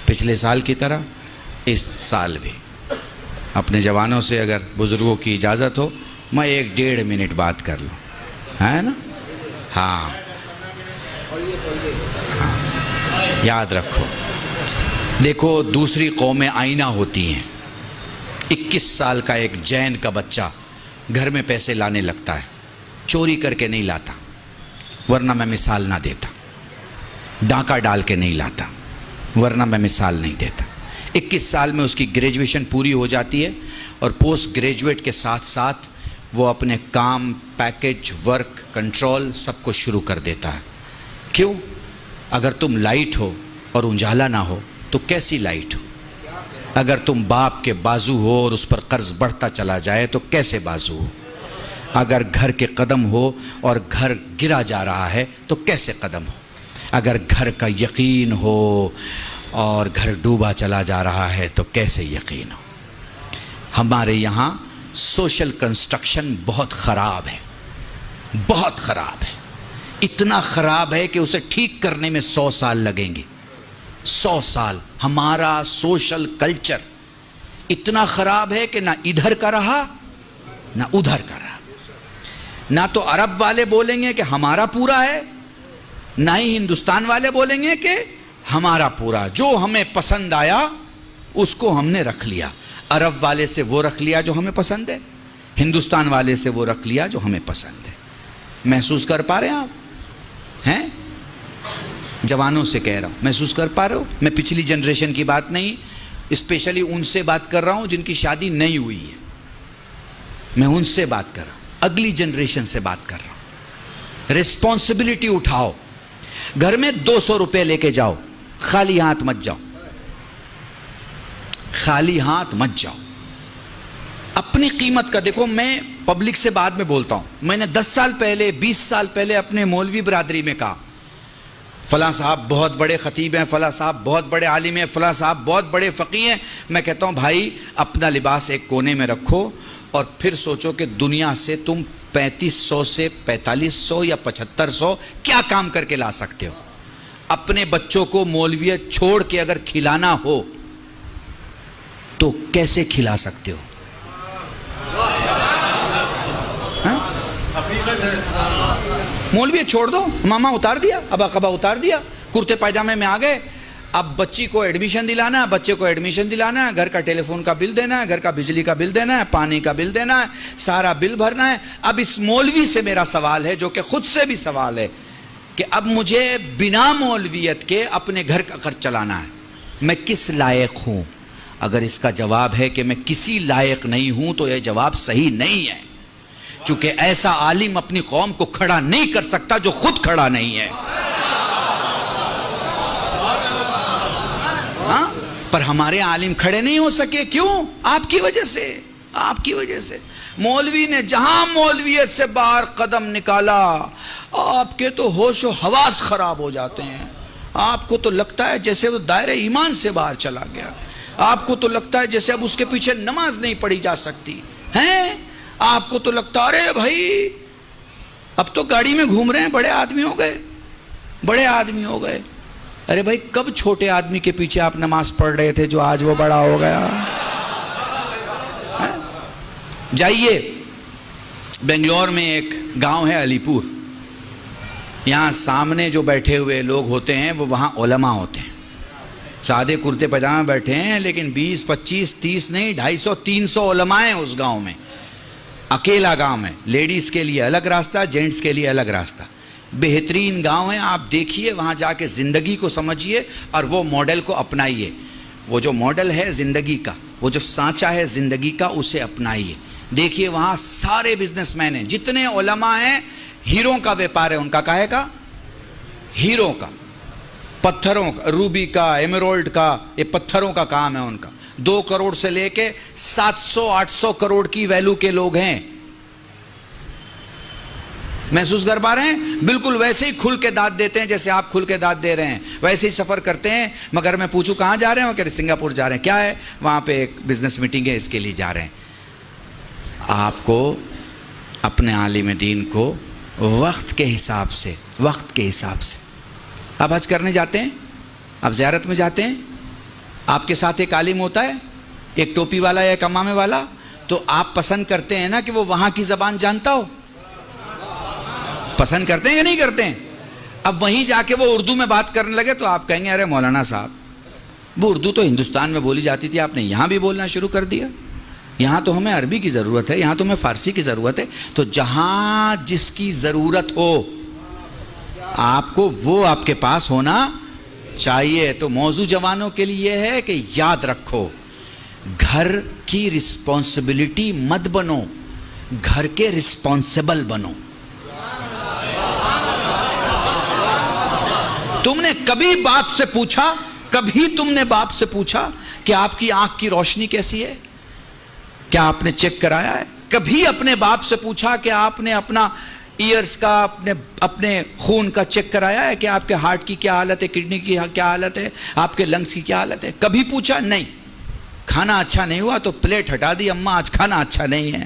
پچھلے سال کی طرح اس سال بھی اپنے جوانوں سے اگر بزرگوں کی اجازت ہو میں 1-1.5 منٹ بات کر لوں، ہے نا؟ ہاں یاد رکھو، دیکھو دوسری قومیں آئینہ ہوتی ہیں۔ 21 سال کا ایک جین کا بچہ گھر میں پیسے لانے لگتا ہے، چوری کر کے نہیں لاتا، ورنہ میں مثال نہ دیتا، ڈاکہ ڈال کے نہیں لاتا، ورنہ میں مثال نہیں دیتا۔ 21 سال میں اس کی گریجویشن پوری ہو جاتی ہے اور پوسٹ گریجویٹ کے ساتھ ساتھ وہ اپنے کام، پیکج، ورک، کنٹرول سب کو شروع کر دیتا ہے۔ کیوں؟ اگر تم لائٹ ہو اور اجالا نہ ہو تو کیسی لائٹ ہو؟ اگر تم باپ کے بازو ہو اور اس پر قرض بڑھتا چلا جائے تو کیسے بازو ہو؟ اگر گھر کے قدم ہو اور گھر گرا جا رہا ہے تو کیسے قدم ہو؟ اگر گھر کا یقین ہو اور گھر ڈوبا چلا جا رہا ہے تو کیسے یقین ہو؟ ہمارے یہاں سوشل کنسٹرکشن بہت خراب ہے، بہت خراب ہے، اتنا خراب ہے کہ اسے ٹھیک کرنے میں 100 سال لگیں گے۔ 100 سال۔ ہمارا سوشل کلچر اتنا خراب ہے کہ نہ ادھر کا رہا نہ ادھر کا رہا۔ نہ تو عرب والے بولیں گے کہ ہمارا پورا ہے، نہ ہی ہندوستان والے بولیں گے کہ ہمارا پورا۔ جو ہمیں پسند آیا اس کو ہم نے رکھ لیا۔ عرب والے سے وہ رکھ لیا جو ہمیں پسند ہے، ہندوستان والے سے وہ رکھ لیا جو ہمیں پسند ہے۔ محسوس کر پا رہے ہیں آپ؟ ہیں؟ جوانوں سے کہہ رہا ہوں، محسوس کر پا رہے ہو؟ میں پچھلی جنریشن کی بات نہیں، اسپیشلی ان سے بات کر رہا ہوں جن کی شادی نہیں ہوئی ہے۔ میں ان سے بات کر رہا ہوں، اگلی جنریشن سے بات کر رہا ہوں۔ ریسپانسبلٹی اٹھاؤ، گھر میں 200 روپے لے کے جاؤ، خالی ہاتھ مت جاؤ، خالی ہاتھ مت جاؤ۔ اپنی قیمت کا دیکھو، میں پبلک سے بعد میں بولتا ہوں، میں نے 10 سال پہلے 20 سال پہلے اپنے مولوی برادری میں کہا فلاں صاحب بہت بڑے خطیب ہیں، فلاں صاحب بہت بڑے عالم ہیں، فلاں صاحب بہت بڑے فقیہ ہیں۔ میں کہتا ہوں بھائی اپنا لباس ایک کونے میں رکھو اور پھر سوچو کہ دنیا سے تم 3500 سے 4500 یا 7500 کیا کام کر کے لا سکتے ہو۔ اپنے بچوں کو مولویت چھوڑ کے اگر کھلانا ہو تو کیسے کھلا سکتے ہو؟ مولویت چھوڑ دو، ماما اتار دیا، ابا قبا اتار دیا، کرتے پائجامے میں آ گئے۔ اب بچی کو ایڈمیشن دلانا ہے، بچے کو ایڈمیشن دلانا ہے، گھر کا ٹیلی فون کا بل دینا ہے، گھر کا بجلی کا بل دینا ہے، پانی کا بل دینا ہے، سارا بل بھرنا ہے۔ اب اس مولوی سے میرا سوال ہے، جو کہ خود سے بھی سوال ہے، کہ اب مجھے بنا مولویت کے اپنے گھر کا خرچ چلانا ہے، میں کس لائق ہوں؟ اگر اس کا جواب ہے کہ میں کسی لائق نہیں ہوں تو یہ جواب صحیح نہیں ہے، چونکہ ایسا عالم اپنی قوم کو کھڑا نہیں کر سکتا جو خود کھڑا نہیں ہے۔ ہاں؟ پر ہمارے عالم کھڑے نہیں ہو سکے، کیوں؟ آپ کی وجہ سے، آپ کی وجہ سے۔ مولوی نے جہاں مولویت سے باہر قدم نکالا، آپ کے تو ہوش و حواس خراب ہو جاتے ہیں۔ آپ کو تو لگتا ہے جیسے وہ دائرہ ایمان سے باہر چلا گیا، آپ کو تو لگتا ہے جیسے اب اس کے پیچھے نماز نہیں پڑھی جا سکتی ہیں۔ آپ کو تو لگتا ہے ارے بھائی اب تو گاڑی میں گھوم رہے ہیں، بڑے آدمی ہو گئے، بڑے آدمی ہو گئے۔ ارے بھائی کب چھوٹے آدمی کے پیچھے آپ نماز پڑھ رہے تھے جو آج وہ بڑا ہو گیا؟ جائیے بنگلور میں ایک گاؤں ہے علی پور، یہاں سامنے جو بیٹھے ہوئے لوگ ہوتے ہیں وہ وہاں علماء ہوتے ہیں، سادے کرتے پاجامے بیٹھے ہیں، لیکن 20 25 30 نہیں 250 300 علماء ہیں اس گاؤں میں۔ اکیلا گاؤں ہے، لیڈیز کے لیے الگ راستہ، جینٹس کے لیے الگ راستہ۔ بہترین گاؤں ہے، آپ دیکھیے وہاں جا کے زندگی کو سمجھیے اور وہ ماڈل کو اپنائیے۔ وہ جو ماڈل ہے زندگی کا، وہ جو سانچہ ہے زندگی کا، اسے اپنائیے۔ دیکھیے وہاں سارے بزنس مین ہیں، جتنے علماء ہیں، ہیروں کا ویپار ہے ان کا، کاہے کا؟ ہیروں کا، پتھروں کا، روبی کا، ایمرالڈ کا، یہ پتھروں کا کام ہے ان کا۔ 2 کروڑ سے لے کے 700 800 کروڑ کی ویلو کے لوگ ہیں۔ محسوس کر پا رہے ہیں؟ بالکل ویسے ہی کھل کے داد دیتے ہیں جیسے آپ کھل کے داد دے رہے ہیں، ویسے ہی سفر کرتے ہیں۔ مگر میں پوچھوں کہاں جا رہے ہیں؟ وہ کہہ رہے سنگاپور جا رہے ہیں۔ کیا ہے؟ وہاں پہ ایک بزنس میٹنگ ہے، اس کے لیے جا رہے ہیں۔ آپ کو اپنے عالم دین کو وقت کے حساب سے، وقت کے حساب سے، آپ حج کرنے جاتے ہیں، آپ زیارت میں جاتے ہیں، آپ کے ساتھ ایک عالم ہوتا ہے، ایک ٹوپی والا یا ایک امامے والا، تو آپ پسند کرتے ہیں نا کہ وہ وہاں کی زبان جانتا ہو؟ پسند کرتے ہیں یا نہیں کرتے ہیں؟ اب وہیں جا کے وہ اردو میں بات کرنے لگے تو آپ کہیں گے ارے مولانا صاحب، وہ اردو تو ہندوستان میں بولی جاتی تھی، آپ نے یہاں بھی بولنا شروع کر دیا، یہاں تو ہمیں عربی کی ضرورت ہے، یہاں تو ہمیں فارسی کی ضرورت ہے۔ تو جہاں جس کی ضرورت ہو آپ کو وہ آپ کے پاس ہونا چاہیے۔ تو موضوع جوانوں کے لیے یہ ہے کہ یاد رکھو، گھر کی رسپانسبلٹی مت بنو، گھر کے رسپانسبل بنو۔ تم نے کبھی باپ سے پوچھا، کبھی تم نے باپ سے پوچھا کہ آپ کی آنکھ کی روشنی کیسی ہے؟ کیا آپ نے چیک کرایا ہے؟ کبھی اپنے باپ سے پوچھا کہ آپ نے اپنا ایئرز کا، اپنے خون کا چیک کرایا ہے کہ آپ کے ہارٹ کی کیا حالت ہے، کڈنی کی کیا حالت ہے، آپ کے لنگز کی کیا حالت ہے؟ کبھی پوچھا؟ نہیں۔ کھانا اچھا نہیں ہوا تو پلیٹ ہٹا دی، اماں آج کھانا اچھا نہیں ہے۔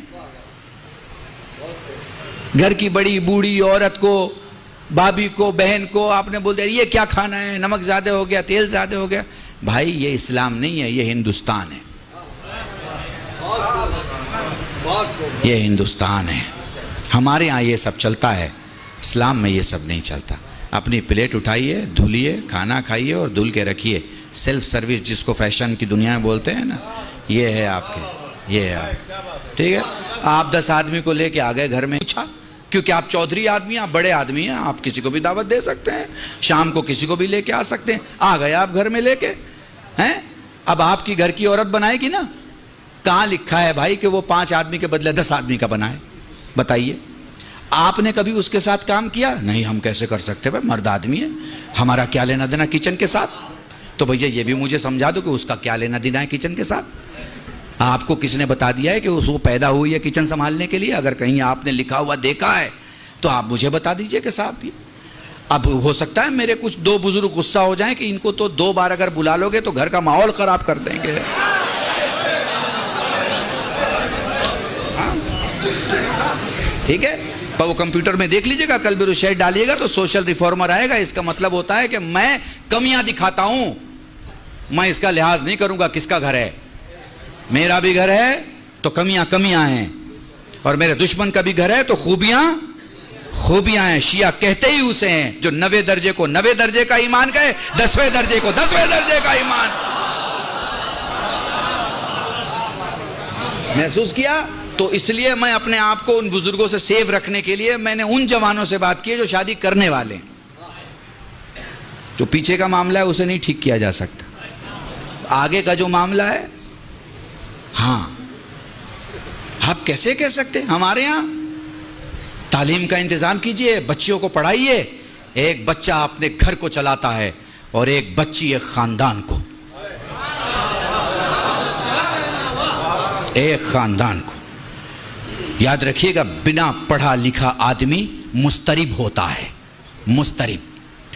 گھر کی بڑی بوڑھی عورت کو، بھابھی کو، بہن کو آپ نے بول دیا یہ کیا کھانا ہے، نمک زیادہ ہو گیا، تیل زیادہ ہو گیا۔ بھائی یہ اسلام نہیں ہے، یہ ہندوستان ہے، یہ ہندوستان ہے۔ ہمارے ہاں یہ سب چلتا ہے، اسلام میں یہ سب نہیں چلتا۔ اپنی پلیٹ اٹھائیے، دھلیے، کھانا کھائیے اور دھل کے رکھیے۔ سیلف سروس جس کو فیشن کی دنیا میں بولتے ہیں نا، یہ ہے آپ کے، یہ ہے آپ، ٹھیک ہے۔ آپ 10 آدمی کو لے کے آ گئے گھر میں، پوچھا کیونکہ آپ چودھری آدمی ہیں، آپ بڑے آدمی ہیں، آپ کسی کو بھی دعوت دے سکتے ہیں، شام کو کسی کو بھی لے کے آ سکتے ہیں۔ آ گئے آپ گھر میں لے کے ہیں، اب آپ کی گھر کی عورت بنائے گی نا۔ کہاں لکھا ہے بھائی کہ وہ 5 آدمی کے بدلے 10 آدمی کا بنائے؟ بتائیے، آپ نے کبھی اس کے ساتھ کام کیا؟ نہیں، ہم کیسے کر سکتے بھائی، مرد آدمی ہے، ہمارا کیا لینا دینا کچن کے ساتھ؟ تو بھیا یہ بھی مجھے سمجھا دو کہ اس کا کیا لینا دینا ہے کچن کے ساتھ؟ آپ کو کس نے بتا دیا ہے کہ وہ پیدا ہوئی ہے کچن سنبھالنے کے لیے؟ اگر کہیں آپ نے لکھا ہوا دیکھا ہے تو آپ مجھے بتا دیجئے کہ صاحب یہ۔ اب ہو سکتا ہے میرے کچھ 2 بزرگ غصہ ہو جائیں کہ ان کو تو 2 بار اگر بلا لو گے تو گھر کا ماحول خراب کر دیں گے۔ ٹھیک ہے، پر وہ کمپیوٹر میں دیکھ لیجئے گا، کل بھی شیئر ڈالیے گا تو سوشل ریفارمر آئے گا۔ اس کا مطلب ہوتا ہے کہ میں کمیاں دکھاتا ہوں، میں اس کا لحاظ نہیں کروں گا کس کا گھر ہے۔ میرا بھی گھر ہے تو کمیاں کمیاں ہیں، اور میرے دشمن کا بھی گھر ہے تو خوبیاں خوبیاں ہیں۔ شیعہ کہتے ہی اسے ہیں جو 90 درجے کو 90 درجے کا ایمان کہے، 10ویں درجے کو 10ویں درجے کا ایمان۔ محسوس کیا؟ تو اس لیے میں اپنے آپ کو ان بزرگوں سے سیو رکھنے کے لیے میں نے ان جوانوں سے بات کی ہے جو شادی کرنے والے ہیں۔ جو پیچھے کا معاملہ ہے اسے نہیں ٹھیک کیا جا سکتا، آگے کا جو معاملہ ہے، ہاں آپ کیسے کہہ سکتے ہیں؟ ہمارے ہاں تعلیم کا انتظام کیجئے، بچیوں کو پڑھائیے۔ ایک بچہ اپنے گھر کو چلاتا ہے اور ایک بچی ایک خاندان کو، ایک خاندان کو۔ یاد رکھیے گا، بنا پڑھا لکھا آدمی مضطرب ہوتا ہے، مضطرب،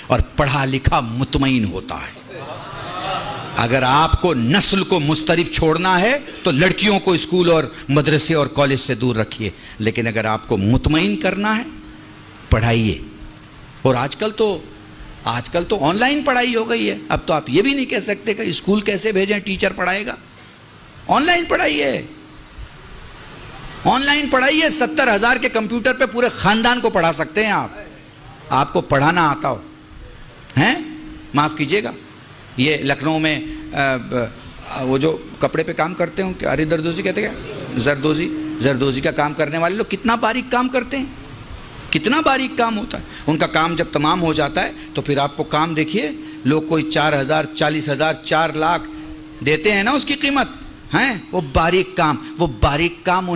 اور پڑھا لکھا مطمئن ہوتا ہے۔ اگر آپ کو نسل کو مضطرب چھوڑنا ہے تو لڑکیوں کو اسکول اور مدرسے اور کالج سے دور رکھیے، لیکن اگر آپ کو مطمئن کرنا ہے پڑھائیے۔ اور آج کل تو آن لائن پڑھائی ہو گئی ہے، اب تو آپ یہ بھی نہیں کہہ سکتے کہ اسکول کیسے بھیجیں، ٹیچر پڑھائے گا۔ On line پڑھائیے، on line پڑھائیے۔ 70,000 کے کمپیوٹر پہ پورے خاندان کو پڑھا سکتے ہیں آپ کو پڑھانا آتا ہو ہیں۔ معاف کیجیے گا، یہ لکھنؤ میں وہ جو کپڑے پہ کام کرتے ہیں، ارے زردوزی کہتے ہیں، زردوزی کا کام کرنے والے لوگ کتنا باریک کام کرتے ہیں، کتنا باریک کام ہوتا ہے ان کا۔ کام جب تمام ہو جاتا ہے تو پھر آپ کو کام دیکھیے، لوگ کوئی 4,000 40,000 4 لاکھ دیتے ہیں نا اس کی قیمت ہیں۔ وہ باریک کام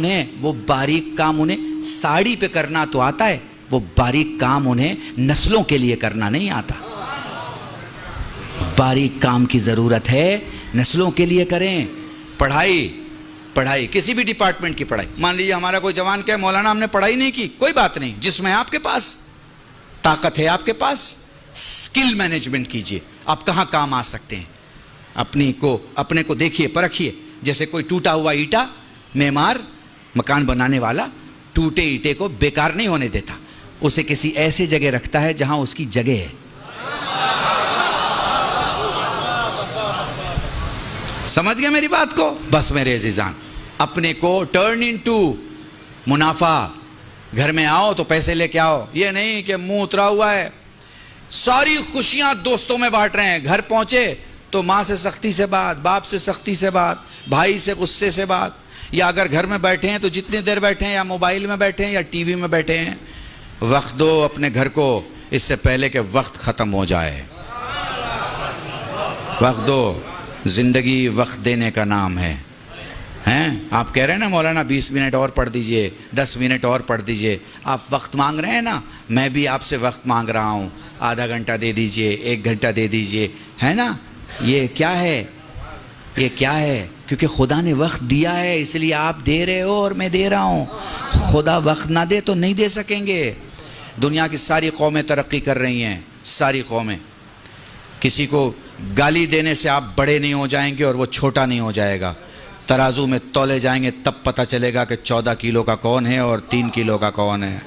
انہیں ساڑی پہ کرنا تو آتا ہے، وہ باریک کام انہیں نسلوں کے لیے کرنا نہیں آتا۔ باریک کام کی ضرورت ہے، نسلوں کے لیے کریں۔ پڑھائی کسی بھی ڈپارٹمنٹ کی پڑھائی۔ مان لیجیے ہمارا کوئی جوان کہے مولانا ہم نے پڑھائی نہیں کی، کوئی بات نہیں، جس میں آپ کے پاس طاقت ہے، آپ کے پاس سکل مینجمنٹ کیجئے، آپ کہاں کام آ سکتے ہیں، اپنے کو دیکھیے، پرکھیے۔ جیسے کوئی ٹوٹا ہوا اینٹا، معمار مکان بنانے والا ٹوٹے اینٹے کو بیکار نہیں ہونے دیتا، اسے کسی ایسے جگہ رکھتا ہے جہاں اس کی جگہ ہے۔ سمجھ گئے میری بات کو؟ بس میرے عزیزان، اپنے کو ٹرن انٹو منافع. گھر میں آؤ تو پیسے لے کے آؤ، یہ نہیں کہ منہ اترا ہوا ہے. ساری خوشیاں دوستوں میں بانٹ رہے ہیں، گھر پہنچے تو ماں سے سختی سے بات، باپ سے سختی سے بات، بھائی سے غصے سے بات. یا اگر گھر میں بیٹھے ہیں تو جتنی دیر بیٹھے ہیں، یا موبائل میں بیٹھے ہیں یا ٹی وی میں بیٹھے ہیں. وقت دو اپنے گھر کو اس سے پہلے کہ وقت ختم ہو جائے. وقت دو، زندگی وقت دینے کا نام ہے. ہیں آپ کہہ رہے ہیں نا مولانا 20 منٹ اور پڑھ دیجئے، 10 منٹ اور پڑھ دیجئے. آپ وقت مانگ رہے ہیں نا، میں بھی آپ سے وقت مانگ رہا ہوں. آدھا گھنٹہ دے دیجئے، 1 گھنٹہ دے دیجئے، ہے نا. یہ کیا ہے؟ یہ کیا ہے؟ کیونکہ خدا نے وقت دیا ہے، اس لیے آپ دے رہے ہو اور میں دے رہا ہوں. خدا وقت نہ دے تو نہیں دے سکیں گے. دنیا کی ساری قومیں ترقی کر رہی ہیں، ساری قومیں. کسی کو گالی دینے سے آپ بڑے نہیں ہو جائیں گے اور وہ چھوٹا نہیں ہو جائے گا. ترازو میں تولے جائیں گے تب پتہ چلے گا کہ 14 کلو کا کون ہے اور 3 کلو کا کون ہے.